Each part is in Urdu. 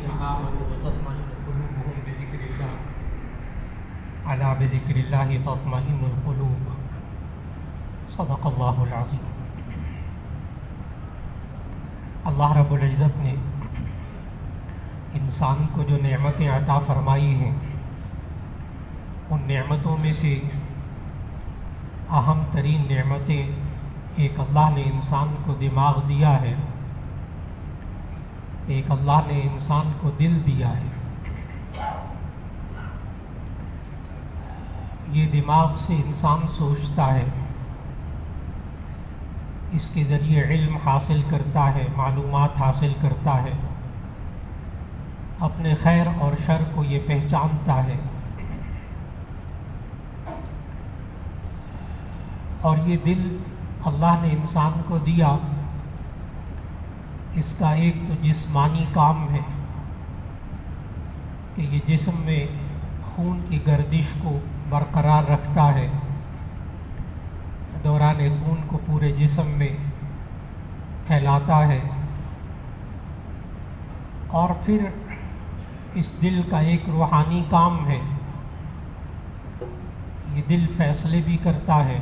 الذين آمنوا وتطمئن قلوبهم بذكر الله ألا بذكر الله تطمئن القلوب صدق اللہ العظیم۔ اللہ رب العزت نے انسان کو جو نعمتیں عطا فرمائی ہیں، ان نعمتوں میں سے اہم ترین نعمتیں ایک اللہ نے انسان کو دماغ دیا ہے، ایک اللہ نے انسان کو دل دیا ہے۔ یہ دماغ سے انسان سوچتا ہے، اس کے ذریعے علم حاصل کرتا ہے، معلومات حاصل کرتا ہے، اپنے خیر اور شر کو یہ پہچانتا ہے۔ اور یہ دل اللہ نے انسان کو دیا، اس کا ایک تو جسمانی کام ہے کہ یہ جسم میں خون کی گردش کو برقرار رکھتا ہے، دوران خون کو پورے جسم میں پھیلاتا ہے۔ اور پھر اس دل کا ایک روحانی کام ہے، یہ دل فیصلے بھی کرتا ہے،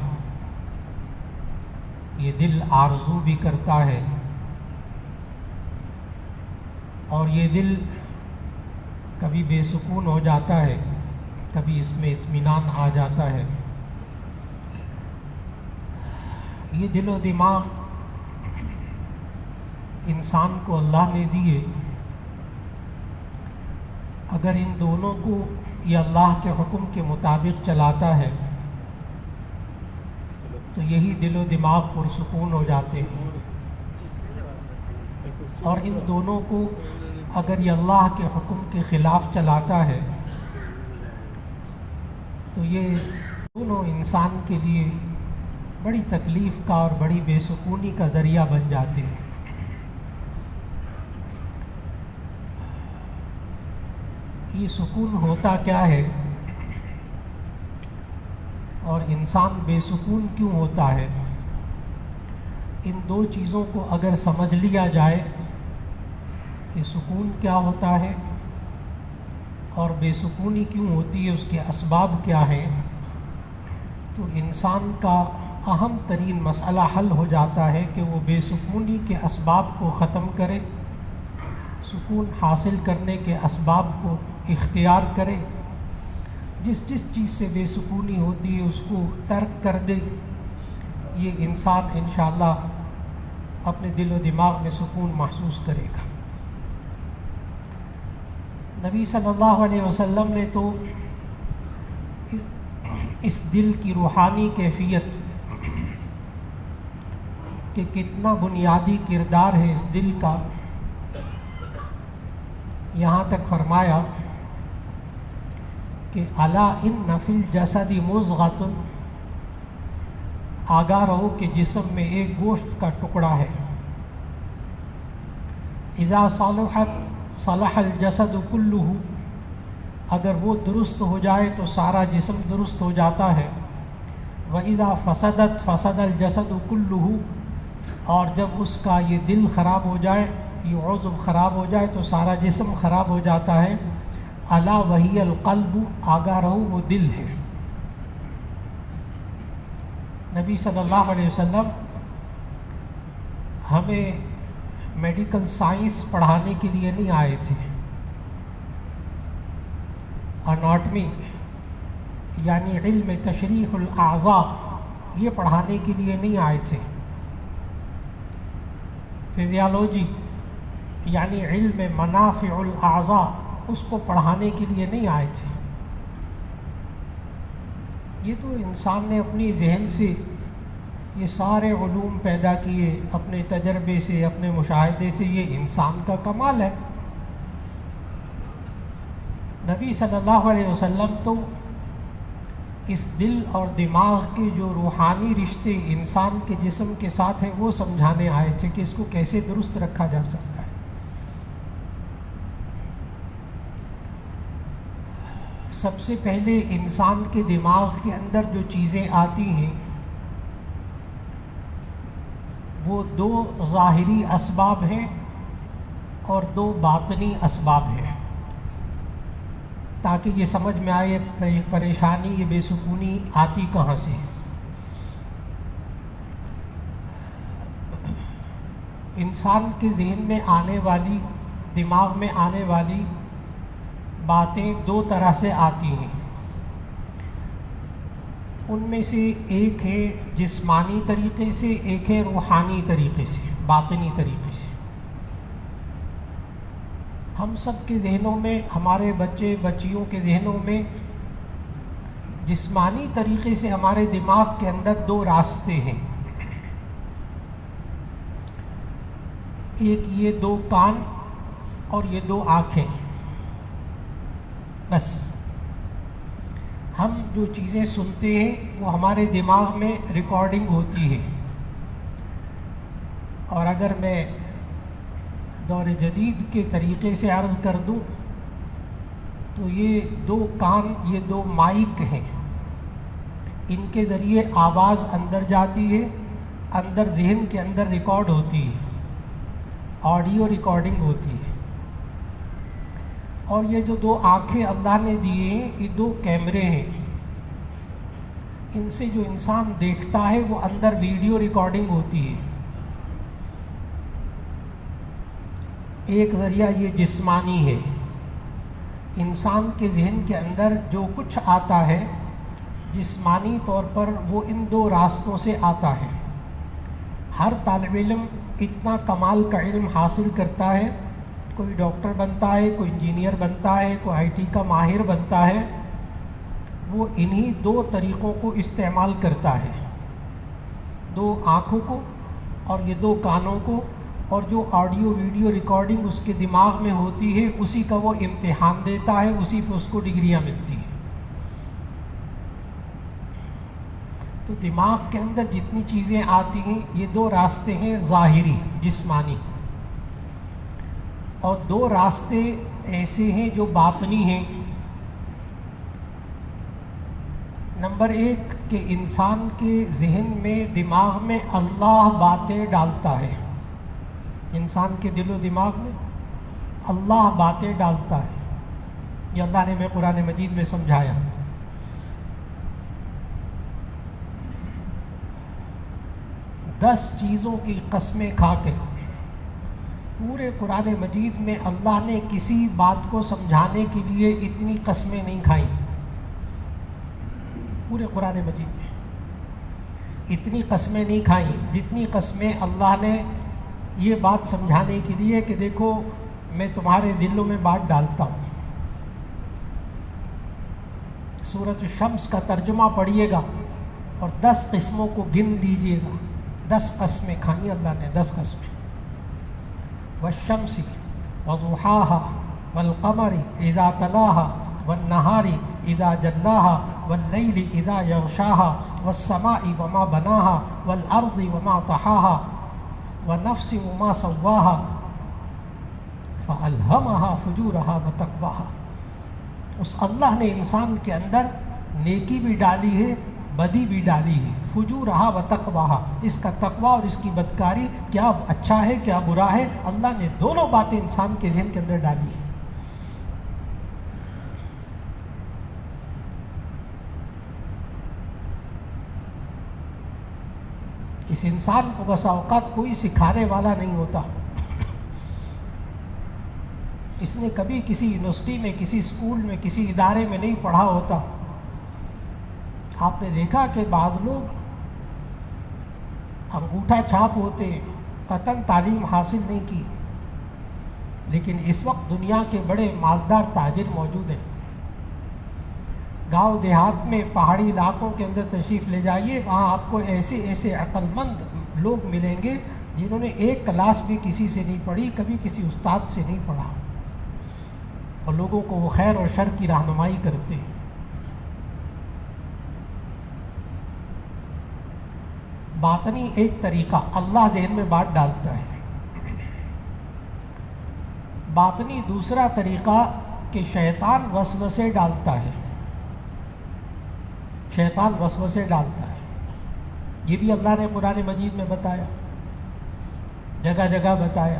یہ دل آرزو بھی کرتا ہے، اور یہ دل کبھی بے سکون ہو جاتا ہے، کبھی اس میں اطمینان آ جاتا ہے۔ یہ دل و دماغ انسان کو اللہ نے دیے، اگر ان دونوں کو یہ اللہ کے حکم کے مطابق چلاتا ہے تو یہی دل و دماغ پرسکون ہو جاتے ہیں، اور ان دونوں کو اگر یہ اللہ کے حکم کے خلاف چلاتا ہے تو یہ دونوں انسان کے لیے بڑی تکلیف کا اور بڑی بے سکونی کا ذریعہ بن جاتے ہیں۔ یہ سکون ہوتا کیا ہے اور انسان بے سکون کیوں ہوتا ہے؟ ان دو چیزوں کو اگر سمجھ لیا جائے کہ سکون کیا ہوتا ہے اور بے سکونی کیوں ہوتی ہے، اس کے اسباب کیا ہیں، تو انسان کا اہم ترین مسئلہ حل ہو جاتا ہے کہ وہ بے سکونی کے اسباب کو ختم کرے، سکون حاصل کرنے کے اسباب کو اختیار کرے، جس چیز سے بے سکونی ہوتی ہے اس کو ترک کر دے۔ یہ انسان انشاءاللہ اپنے دل و دماغ میں سکون محسوس کرے گا۔ نبی صلی اللہ علیہ وسلم نے تو اس دل کی روحانی کیفیت کہ کتنا بنیادی کردار ہے اس دل کا، یہاں تک فرمایا کہ الا ان فی الجسد مضغۃ، آگاہ رہو کہ جسم میں ایک گوشت کا ٹکڑا ہے، اذا صلحت صلح الجسد کلہ، اگر وہ درست ہو جائے تو سارا جسم درست ہو جاتا ہے، وَإِذَا فَسَدَتْ فَسَدَ الْجَسَدُ كُلُّهُ، اور جب اس کا یہ دل خراب ہو جائے، یہ عضو خراب ہو جائے تو سارا جسم خراب ہو جاتا ہے۔ الا وہی القلب، آگاہ رہو وہ دل ہے۔ نبی صلی اللہ علیہ وسلم ہمیں میڈیکل سائنس پڑھانے کے لیے نہیں آئے تھے، اناٹمی یعنی علم تشریح الاعضاء یہ پڑھانے کے لیے نہیں آئے تھے، فزیالوجی یعنی علم منافع الاعضاء اس کو پڑھانے کے لیے نہیں آئے تھے۔ یہ تو انسان نے اپنی ذہن سے یہ سارے علوم پیدا کیے، اپنے تجربے سے، اپنے مشاہدے سے، یہ انسان کا کمال ہے۔ نبی صلی اللہ علیہ وسلم تو اس دل اور دماغ کے جو روحانی رشتے انسان کے جسم کے ساتھ ہیں وہ سمجھانے آئے تھے کہ اس کو کیسے درست رکھا جا سکتا ہے۔ سب سے پہلے انسان کے دماغ کے اندر جو چیزیں آتی ہیں وہ دو ظاہری اسباب ہیں اور 2 باطنی اسباب ہیں، تاکہ یہ سمجھ میں آئے پریشانی، یہ بے سکونی آتی کہاں سے۔ انسان کے ذہن میں آنے والی، دماغ میں آنے والی باتیں 2 طرح سے آتی ہیں۔ ان میں سے ایک ہے جسمانی طریقے سے، ایک ہے روحانی طریقے سے، باطنی طریقے سے۔ ہم سب کے ذہنوں میں، ہمارے بچے بچیوں کے ذہنوں میں جسمانی طریقے سے ہمارے دماغ کے اندر 2 راستے ہیں۔ ایک یہ 2 کان اور یہ 2 آنکھیں۔ بس ہم جو چیزیں سنتے ہیں وہ ہمارے دماغ میں ریکارڈنگ ہوتی ہے، اور اگر میں دور جدید کے طریقے سے عرض کر دوں تو یہ 2 کان، یہ 2 مائک ہیں، ان کے ذریعے آواز اندر جاتی ہے، اندر ذہن کے اندر ریکارڈ ہوتی ہے، آڈیو ریکارڈنگ ہوتی ہے۔ اور یہ جو 2 آنکھیں اللہ نے دیے ہیں، یہ 2 کیمرے ہیں، ان سے جو انسان دیکھتا ہے وہ اندر ویڈیو ریکارڈنگ ہوتی ہے۔ ایک ذریعہ یہ جسمانی ہے، انسان کے ذہن کے اندر جو کچھ آتا ہے جسمانی طور پر وہ ان 2 راستوں سے آتا ہے۔ ہر طالب علم اتنا کمال کا علم حاصل کرتا ہے، کوئی ڈاکٹر بنتا ہے، کوئی انجینئر بنتا ہے، کوئی آئی ٹی کا ماہر بنتا ہے، وہ انہی 2 طریقوں کو استعمال کرتا ہے، 2 آنکھوں کو اور یہ 2 کانوں کو، اور جو آڈیو ویڈیو ریکارڈنگ اس کے دماغ میں ہوتی ہے اسی کا وہ امتحان دیتا ہے، اسی پہ اس کو ڈگریاں ملتی ہیں۔ تو دماغ کے اندر جتنی چیزیں آتی ہیں یہ 2 راستے ہیں، ظاہری جسمانی، اور 2 راستے ایسے ہیں جو باطنی ہیں۔ نمبر 1 کہ انسان کے ذہن میں، دماغ میں اللہ باتیں ڈالتا ہے، انسان کے دل و دماغ میں اللہ باتیں ڈالتا ہے، یہ اللہ نے ہمیں قرآن مجید میں سمجھایا۔ دس چیزوں کی قسمیں کھا کے پورے قرآن مجید میں اللہ نے کسی بات کو سمجھانے کے لیے اتنی قسمیں نہیں کھائیں، پورے قرآن مجید میں اتنی قسمیں نہیں کھائیں جتنی قسمیں اللہ نے یہ بات سمجھانے کے لیے کہ دیکھو میں تمہارے دلوں میں بات ڈالتا ہوں۔ سورۃ الشمس کا ترجمہ پڑھیے گا اور 10 قسموں کو گن لیجئے گا، 10 قسمیں کھانی اللہ نے، 10 قسمیں۔ والشمس وضحاها والقمر اذا تلاها والنهار اذا جلاها والليل اذا يغشاها والسماء وما بناها والارض وما طحاها ونفس وما سواها فألهمها فجورها وتقواها۔ اس اللہ نے انسان کے اندر نیکی بھی ڈالی ہے، بدی بھی ڈالی ہے، فجورها وتقواها، اس کا تقوی اور اس کی بدکاری، کیا اچھا ہے کیا برا ہے، اللہ نے دونوں باتیں انسان کے ذہن کے اندر ڈالی ہیں۔ اس انسان کو بسا اوقات کوئی سکھانے والا نہیں ہوتا، اس نے کبھی کسی یونیورسٹی میں، کسی اسکول میں، کسی ادارے میں نہیں پڑھا ہوتا۔ آپ نے دیکھا کہ بعض لوگ انگوٹھا چھاپ ہوتے، قطعاً تعلیم حاصل نہیں کی، لیکن اس وقت دنیا کے بڑے مالدار تاجر موجود ہیں۔ گاؤں دیہات میں، پہاڑی علاقوں کے اندر تشریف لے جائیے، وہاں آپ کو ایسے ایسے عقل مند لوگ ملیں گے جنہوں نے ایک کلاس بھی کسی سے نہیں پڑھی، کبھی کسی استاد سے نہیں پڑھا، اور لوگوں کو وہ خیر اور شر کی رہنمائی کرتے ہیں۔ باطنی ایک طریقہ، اللہ ذہن میں بات ڈالتا ہے۔ باطنی دوسرا طریقہ کہ شیطان وسوسے ڈالتا ہے، شیطان وسوسے ڈالتا ہے، یہ بھی اللہ نے قرآن مجید میں بتایا، جگہ جگہ بتایا۔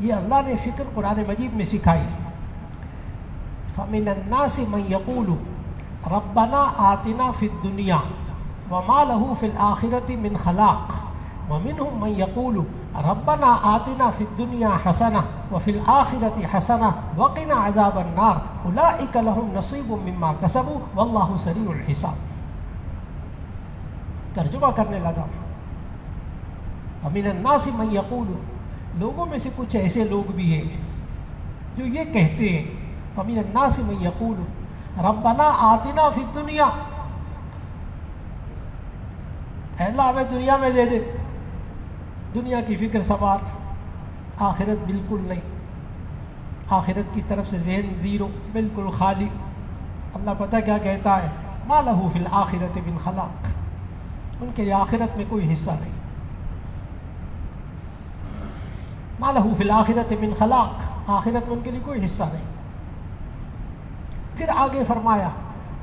یہ اللہ نے فکر قرآن مجید میں سکھائی. فَمِنَ النَّاسِ مَن يَقُولُ رَبَّنَا آتِنَا فِي الدُّنْيَا وَمَا لَهُ فِي الْآخِرَةِ مِنْ خَلَاقٍ وَمِنْهُمْ مَن يَقُولُ رَبَّنَا آتِنَا فِي الدُّنْيَا حَسَنَةً وَفِي الْآخِرَةِ حَسَنَةً وَقِنَا عَذَابَ النَّارِ أُولَٰئِكَ لَهُمْ نَصِيبٌ مِّمَّا كَسَبُوا وَاللَّهُ سَرِيعُ الْحِسَابِ. ترجمہ کرنے لگا. وَمِنَ النَّاسِ مَن يَقُولُ لوگوں میں سے کچھ ایسے لوگ بھی ہیں جو یہ کہتے ہیں وَمِنَ النَّاسِ مَن يَقُولُ رَبَّنَا آتِنَا فِي الدُّنْيَا اے اللہ ہمیں دنیا میں دے دے. دنیا کی فکر سوار, آخرت بالکل نہیں, آخرت کی طرف سے ذہن زیرو, بالکل خالی. اللہ پتہ کیا کہتا ہے مَا لَهُ فِي الْآخِرَةِ مِنْ خَلَاقٍ, ان کے لیے آخرت میں کوئی حصہ نہیں. مَا لَهُ فِي الْآخِرَةِ مِنْ خَلَاقٍ, آخرت میں ان کے لیے کوئی حصہ نہیں. پھر آگے فرمایا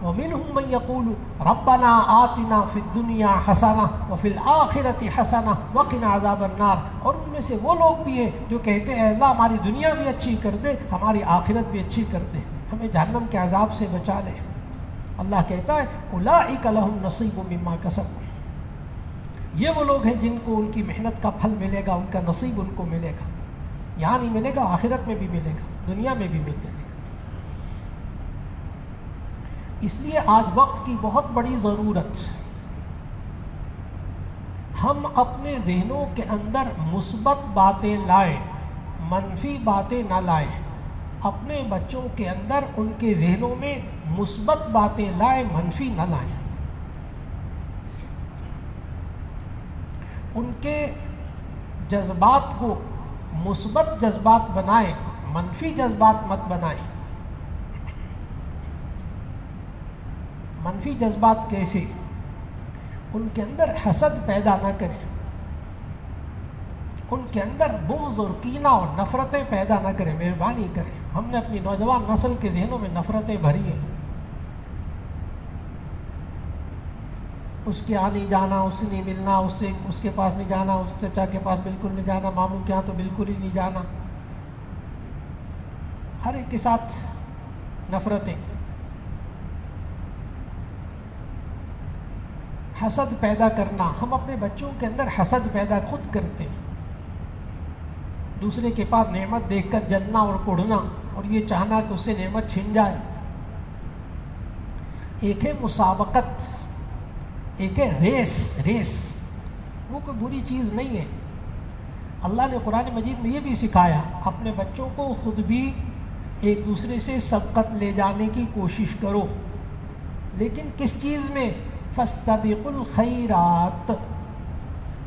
وَمِنْهُمْ مَن يَقُولُ رَبَّنَا آتِنَا فِي الدُّنْيَا حَسَنَةً وَفِي الْآخِرَةِ حَسَنَةً وَقِنَا عَذَابَ النَّارِ, اور ان میں سے وہ لوگ بھی ہیں جو کہتے ہیں اللہ ہماری دنیا بھی اچھی کر دے, ہماری آخرت بھی اچھی کر دے, ہمیں جہنم کے عذاب سے بچا لے. اللہ کہتا ہے أُولَٰئِكَ لَهُمْ نَصِيبٌ مِّمَّا كَسَبُوا, یہ وہ لوگ ہیں جن کو ان کی محنت کا پھل ملے گا, ان کا نصیب ان کو ملے گا. یہاں نہیں ملے گا, آخرت میں بھی ملے گا, دنیا میں بھی ملے گا. اس لیے آج وقت کی بہت بڑی ضرورت, ہم اپنے ذہنوں کے اندر مثبت باتیں لائیں, منفی باتیں نہ لائیں. اپنے بچوں کے اندر ان کے ذہنوں میں مثبت باتیں لائیں, منفی نہ لائیں. ان کے جذبات کو مثبت جذبات بنائیں, منفی جذبات مت بنائیں. منفی جذبات کیسے؟ ان کے اندر حسد پیدا نہ کریں, ان کے اندر بغض اور کینہ اور نفرتیں پیدا نہ کریں. مہربانی کریں, ہم نے اپنی نوجوان نسل کے ذہنوں میں نفرتیں بھری ہیں. اس کے یہاں نہیں جانا, اس سے نہیں ملنا, اس کے پاس نہیں جانا, اس چچا کے پاس بالکل نہیں جانا, ماموں کے یہاں تو بالکل ہی نہیں جانا. ہر ایک کے ساتھ نفرتیں. حسد پیدا کرنا, ہم اپنے بچوں کے اندر حسد پیدا خود کرتے ہیں. دوسرے کے پاس نعمت دیکھ کر جلنا اور کوڑھنا, اور یہ چاہنا کہ اس سے نعمت چھن جائے. ایک ہے مسابقت, ایک ہے ریس. وہ کوئی بری چیز نہیں ہے. اللہ نے قرآن مجید میں یہ بھی سکھایا, اپنے بچوں کو خود بھی ایک دوسرے سے سبقت لے جانے کی کوشش کرو, لیکن کس چیز میں؟ فَاسْتَبِقُوا الْخَيْرَاتِ,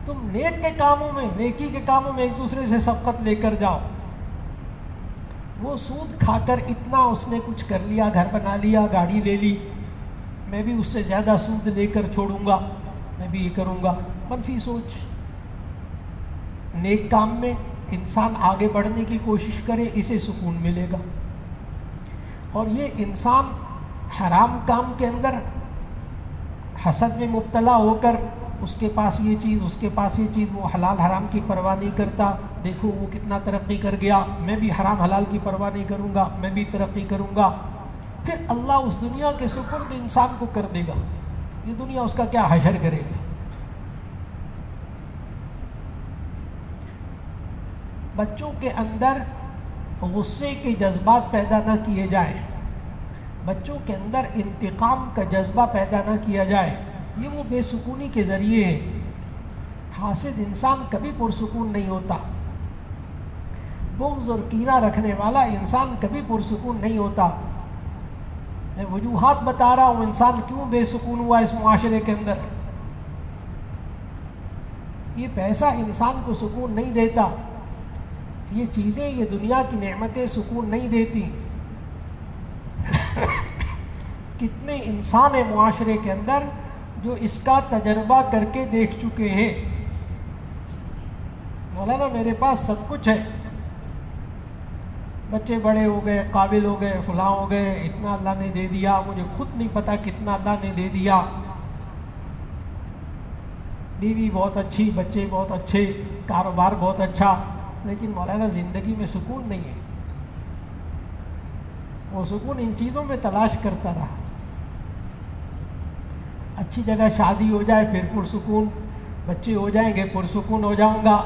تم نیک کے کاموں میں, نیکی کے کاموں میں ایک دوسرے سے سبقت لے کر جاؤ. وہ سود کھا کر اتنا اس نے کچھ کر لیا, گھر بنا لیا, گاڑی لے لی, میں بھی اس سے زیادہ سود لے کر چھوڑوں گا, میں بھی یہ کروں گا. منفی سوچ. نیک کام میں انسان آگے بڑھنے کی کوشش کرے, اسے سکون ملے گا. اور یہ انسان حرام کام کے اندر حسد میں مبتلا ہو کر اس کے پاس یہ چیز, اس کے پاس یہ چیز, وہ حلال حرام کی پرواہ نہیں کرتا. دیکھو وہ کتنا ترقی کر گیا, میں بھی حرام حلال کی پرواہ نہیں کروں گا, میں بھی ترقی کروں گا. پھر اللہ اس دنیا کے سپرد انسان کو کر دے گا. یہ دنیا اس کا کیا حشر کرے گی. بچوں کے اندر غصے کے جذبات پیدا نہ کیے جائیں, بچوں کے اندر انتقام کا جذبہ پیدا نہ کیا جائے. یہ وہ بے سکونی کے ذریعے ہیں. حاسد انسان کبھی پرسکون نہیں ہوتا. بغض اور کینہ رکھنے والا انسان کبھی پرسکون نہیں ہوتا. میں وجوہات بتا رہا ہوں انسان کیوں بے سکون ہوا اس معاشرے کے اندر. یہ پیسہ انسان کو سکون نہیں دیتا, یہ چیزیں, یہ دنیا کی نعمتیں سکون نہیں دیتی. کتنے انسان ہیں معاشرے کے اندر جو اس کا تجربہ کر کے دیکھ چکے ہیں. مولانا میرے پاس سب کچھ ہے, بچے بڑے ہو گئے, قابل ہو گئے, فلاں ہو گئے, اتنا اللہ نے دے دیا, مجھے خود نہیں پتا کتنا اللہ نے دے دیا. بیوی بہت اچھی, بچے بہت اچھے, کاروبار بہت اچھا, لیکن مولانا زندگی میں سکون نہیں ہے. وہ سکون ان چیزوں میں تلاش کرتا رہا. اچھی جگہ شادی ہو جائے پھر پرسکون، بچے ہو جائیں گے پرسکون ہو جاؤں گا،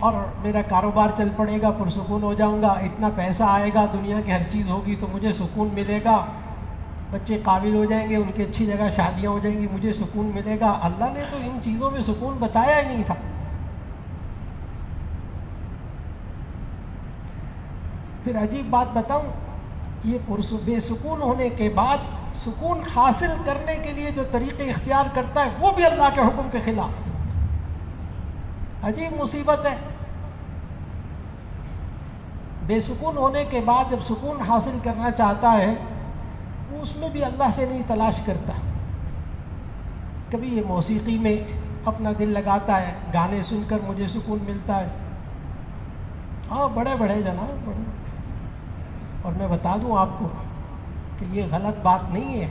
اور میرا کاروبار چل پڑے گا پرسکون ہو جاؤں گا، اتنا پیسہ آئے گا، دنیا کی ہر چیز ہوگی تو مجھے سکون ملے گا، بچے قابل ہو جائیں گے، ان کی اچھی جگہ شادیاں ہو جائیں گی، مجھے سکون ملے گا. اللہ نے تو ان چیزوں میں سکون بتایا ہی نہیں تھا. پھر عجیب بات بتاؤں، یہ بے سکون ہونے کے بعد سکون حاصل کرنے کے لیے جو طریقے اختیار کرتا ہے وہ بھی اللہ کے حکم کے خلاف. عجیب مصیبت ہے. بے سکون ہونے کے بعد جب سکون حاصل کرنا چاہتا ہے وہ اس میں بھی اللہ سے نہیں تلاش کرتا. کبھی یہ موسیقی میں اپنا دل لگاتا ہے، گانے سن کر مجھے سکون ملتا ہے. ہاں بڑے بڑے جناب بڑے. اور میں بتا دوں آپ کو کہ یہ غلط بات نہیں ہے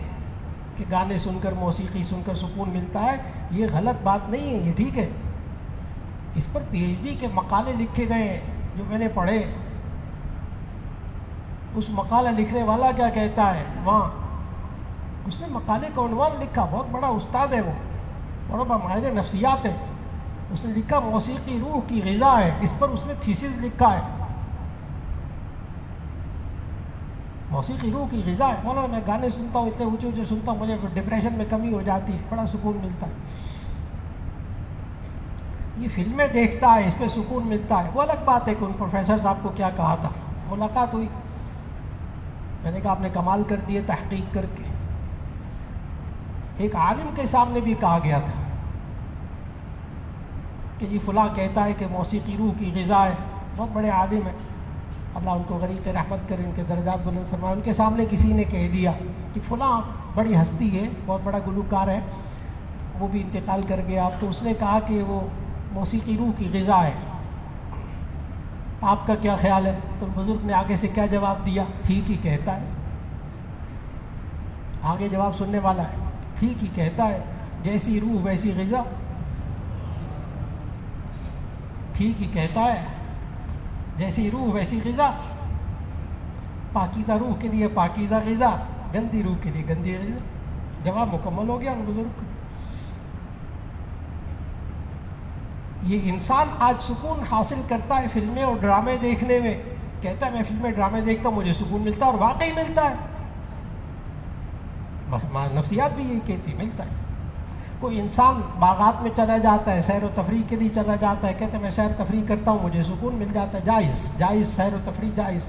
کہ گانے سن کر موسیقی سن کر سکون ملتا ہے. یہ غلط بات نہیں ہے، یہ ٹھیک ہے. اس پر پی ایچ ڈی کے مقالے لکھے گئے ہیں جو میں نے پڑھے. اس مقالہ لکھنے والا کیا کہتا ہے وہاں، اس نے مقالے کا عنوان لکھا، بہت بڑا استاد ہے وہ، بڑا بڑا ماہر نفسیات ہے. اس نے لکھا موسیقی روح کی غذا ہے. اس پر اس نے تھیسس لکھا ہے، موسیقی روح کی غذا ہے. مولانا میں گانے سنتا ہوں، اتنے اونچے اونچے سنتا ہوں، مجھے ڈپریشن میں کمی ہو جاتی ہے، بڑا سکون ملتا ہے. یہ فلمیں دیکھتا ہے، اس پہ سکون ملتا ہے. وہ الگ بات ہے کہ ان پروفیسر صاحب کو کیا کہا تھا. ملاقات ہوئی، میں نے کہا آپ نے کمال کر دیے تحقیق کر کے. ایک عالم کے سامنے بھی کہا گیا تھا کہ جی فلاں کہتا ہے کہ موسیقی روح کی غذا ہے. بہت بڑے عالم ہیں، اللہ ان کو غریق رحمت کرے، ان کے درجات بلند فرمائے. ان کے سامنے کسی نے کہہ دیا کہ فلاں بڑی ہستی ہے، بہت بڑا گلوکار ہے، وہ بھی انتقال کر گیا. اب تو اس نے کہا کہ وہ موسیقی روح کی غذا ہے، آپ کا کیا خیال ہے؟ تو بزرگ نے آگے سے کیا جواب دیا؟ ٹھیک ہی کہتا ہے. آگے جواب سننے والا ہے، ٹھیک ہی کہتا ہے، جیسی روح ویسی غذا. ٹھیک ہی کہتا ہے، جیسی روح ویسی غذا. پاکیزہ روح کے لیے پاکیزہ غذا، گندی روح کے لیے گندی غذا. جواب مکمل ہو گیا ان بزرگ کا. یہ انسان آج سکون حاصل کرتا ہے فلمیں اور ڈرامے دیکھنے میں. کہتا ہے میں فلمیں ڈرامے دیکھتا ہوں مجھے سکون ملتا ہے، اور واقعی ملتا ہے. نفسیات بھی یہی کہتی ملتا ہے. کوئی انسان باغات میں چلا جاتا ہے، سیر و تفریح کے لیے چلا جاتا ہے، کہتا ہے میں سیر تفریح کرتا ہوں مجھے سکون مل جاتا ہے. جائز جائز، سیر و تفریح جائز.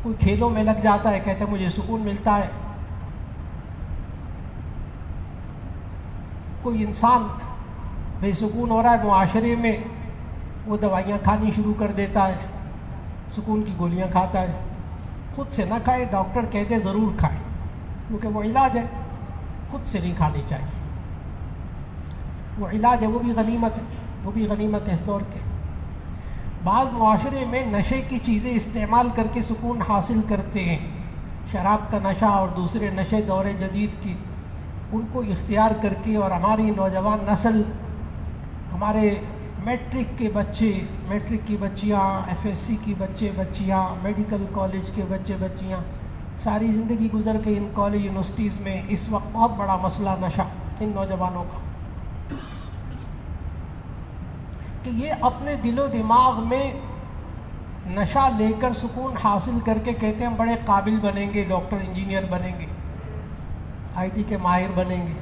کوئی کھیلوں میں لگ جاتا ہے، کہتا ہے مجھے سکون ملتا ہے. کوئی انسان بے سکون ہو رہا ہے معاشرے میں، وہ دوائیاں کھانی شروع کر دیتا ہے، سکون کی گولیاں کھاتا ہے. خود سے نہ کھائے، ڈاکٹر کہتے ضرور کھائے کیونکہ وہ علاج ہے. خود سے نہیں کھانی چاہیے، وہ علاج ہے، وہ بھی غنیمت ہے، وہ بھی غنیمت ہے اس دور کے. بعض معاشرے میں نشے کی چیزیں استعمال کر کے سکون حاصل کرتے ہیں، شراب کا نشہ اور دوسرے نشے دور جدید کی، ان کو اختیار کر کے. اور ہماری نوجوان نسل، ہمارے میٹرک کے بچے، میٹرک کی بچیاں، ایف ایس سی کی بچے بچیاں، میڈیکل کالج کے بچے بچیاں، ساری زندگی گزر کے ان کالج یونیورسٹیز میں. اس وقت بہت بڑا مسئلہ نشہ ان نوجوانوں کا، کہ یہ اپنے دل و دماغ میں نشہ لے کر سکون حاصل کر کے کہتے ہیں ہم بڑے قابل بنیں گے، ڈاکٹر انجینئر بنیں گے، آئی ٹی کے ماہر بنیں گے.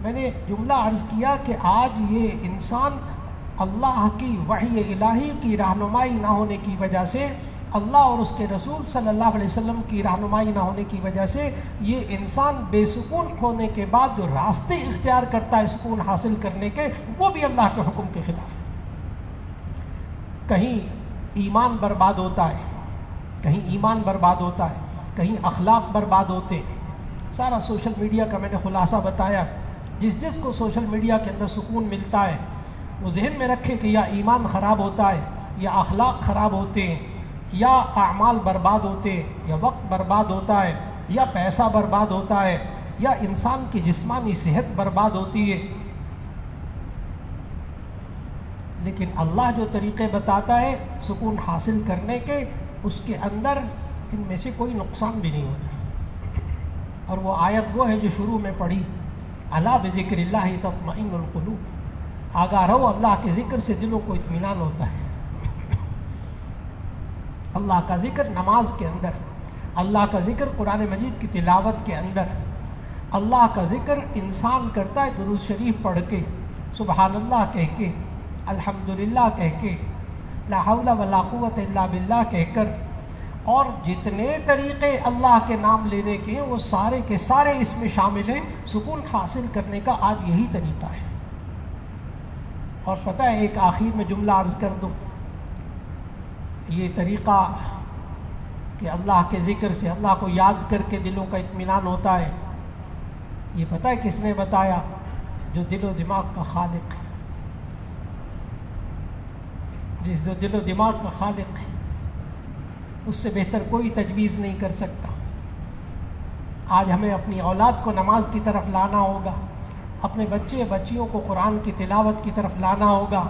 میں نے جملہ عرض کیا کہ آج یہ انسان اللہ کی وحی الہی کی رہنمائی نہ ہونے کی وجہ سے، اللہ اور اس کے رسول صلی اللہ علیہ وسلم کی رہنمائی نہ ہونے کی وجہ سے، یہ انسان بے سکون ہونے کے بعد جو راستے اختیار کرتا ہے سکون حاصل کرنے کے، وہ بھی اللہ کے حکم کے خلاف. کہیں ایمان برباد ہوتا ہے، کہیں ایمان برباد ہوتا ہے، کہیں اخلاق برباد ہوتے. سارا سوشل میڈیا کا میں نے خلاصہ بتایا. جس کو سوشل میڈیا کے اندر سکون ملتا ہے وہ ذہن میں رکھے کہ یا ایمان خراب ہوتا ہے، یا اخلاق خراب ہوتے ہیں، یا اعمال برباد ہوتے ہیں، یا وقت برباد ہوتا ہے، یا پیسہ برباد ہوتا ہے، یا انسان کی جسمانی صحت برباد ہوتی ہے. لیکن اللہ جو طریقے بتاتا ہے سکون حاصل کرنے کے، اس کے اندر ان میں سے کوئی نقصان بھی نہیں ہوتا۔ اور وہ آیت وہ ہے جو شروع میں پڑھی، الا بذکر اللہ تطمئن القلوب، آگاہ رہو اللہ کے ذکر سے دلوں کو اطمینان ہوتا ہے۔ اللہ کا ذکر نماز کے اندر، اللہ کا ذکر قرآن مجید کی تلاوت کے اندر، اللہ کا ذکر انسان کرتا ہے درود شریف پڑھ کے، سبحان اللہ کہہ کے، الحمدللہ کہہ کے، لا حول ولا قوت الا باللہ کہہ کر، اور جتنے طریقے اللہ کے نام لینے کے ہیں وہ سارے کے سارے اس میں شامل ہیں۔ سکون حاصل کرنے کا آج یہی طریقہ ہے۔ اور پتہ ہے ایک آخر میں جملہ عرض کر دوں، یہ طریقہ کہ اللہ کے ذکر سے اللہ کو یاد کر کے دلوں کا اطمینان ہوتا ہے، یہ پتہ ہے کس نے بتایا؟ جو دل و دماغ کا خالق ہے، جس جو دل و دماغ کا خالق ہے، اس سے بہتر کوئی تجویز نہیں کر سکتا۔ آج ہمیں اپنی اولاد کو نماز کی طرف لانا ہوگا، اپنے بچے بچیوں کو قرآن کی تلاوت کی طرف لانا ہوگا،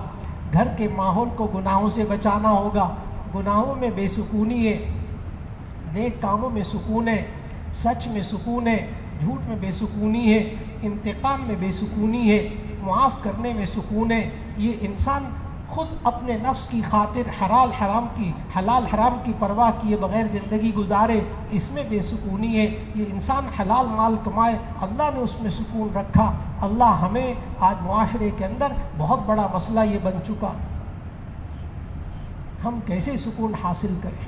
گھر کے ماحول کو گناہوں سے بچانا ہوگا۔ گناہوں میں بے سکونی ہے، نیک کاموں میں سکون ہے، سچ میں سکون ہے، جھوٹ میں بے سکونی ہے، انتقام میں بے سکونی ہے، معاف کرنے میں سکون ہے۔ یہ انسان خود اپنے نفس کی خاطر حلال حرام کی پرواہ کیے بغیر زندگی گزارے، اس میں بے سکونی ہے۔ یہ انسان حلال مال کمائے، اللہ نے اس میں سکون رکھا۔ اللہ ہمیں آج معاشرے کے اندر بہت بڑا مسئلہ یہ بن چکا، ہم کیسے سکون حاصل کریں؟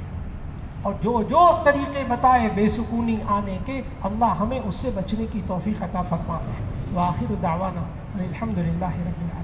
اور جو طریقے بتائے بے سکونی آنے کے، اللہ ہمیں اس سے بچنے کی توفیق عطا فرمائے۔ وآخر دعوانا الحمدللہ رب العالمین۔